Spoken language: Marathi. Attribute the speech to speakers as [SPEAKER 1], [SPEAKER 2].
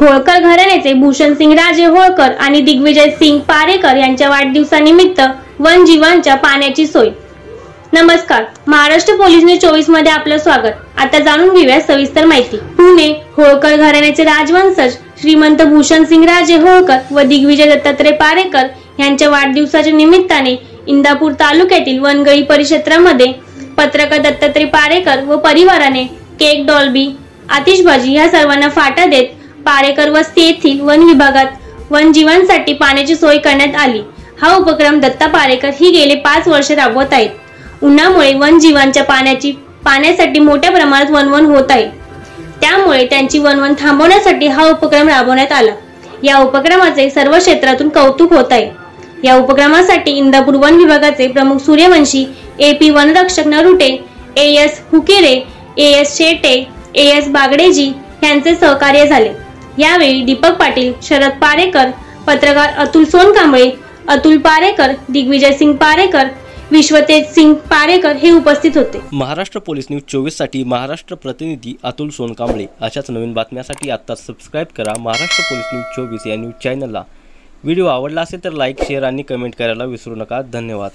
[SPEAKER 1] होळकर घराण्याचे भूषणसिंग राजे होळकर आणि दिग्विजय सिंग पारेकर यांच्या वाढदिवसानिमित्त वन जीवांच्या पाण्याची सोय। नमस्कार, महाराष्ट्र पोलीस न्यूज 24 मध्ये आपलं स्वागत। आता जाणून घेऊया सविस्तर माहिती। पुणे होळकर घराण्याचे राजवंशज श्रीमंत भूषणसिंग राजे होळकर व दिग्विजय दत्तात्रय पारेकर यांच्या वाढदिवसाच्या निमित्ताने इंदापूर तालुक्यातील वनगळी परिक्षेत्रामध्ये पत्रकार दत्तात्रय पारेकर व परिवाराने केक, डॉल्बी, आतिषबाजी या सर्वांना फाटा देत पारेकर वस्ती येथील वन विभागात वनजीवांसाठी पाण्याची सोय करण्यात आली। हा उपक्रम दत्ता पारेकर ही गेले 5 वर्ष राबवत आहेत। उन्हामुळे वनजीवांच्या पाण्यासाठी मोठ्या प्रमाणात वनवन होत आहे, त्यामुळे त्यांची वनवन थांबवण्यासाठी हा उपक्रम राबवण्यात आला। या उपक्रमाचे सर्व क्षेत्रातून कौतुक होत आहे। या उपक्रमासाठी इंदापूर वन विभागाचे प्रमुख सूर्यवंशी, AP वनरक्षक Narute, AS हुकेरे, AS Shete, AS बागडेजी यांचे सहकार्य झाले। यावेळी दीपक पाटील, शरद पारेकर, पत्रकार अतुल सोनकांबळे, अतुल पारेकर, दिग्विजय सिंग पारेकर, विश्वतेज सिंग पारेकर हे उपस्थित होते।
[SPEAKER 2] महाराष्ट्र पोलीस न्यूज 24 साठी महाराष्ट्र प्रतिनिधी अतुल सोनकांबळे। अशाच नवीन बातम्यांसाठी आता सबस्क्राइब करा महाराष्ट्र पोलीस न्यूज 24 या न्यूज चॅनलला। व्हिडिओ आवडला असेल तर लाईक, शेअर आणि कमेंट करायला विसरू नका। धन्यवाद।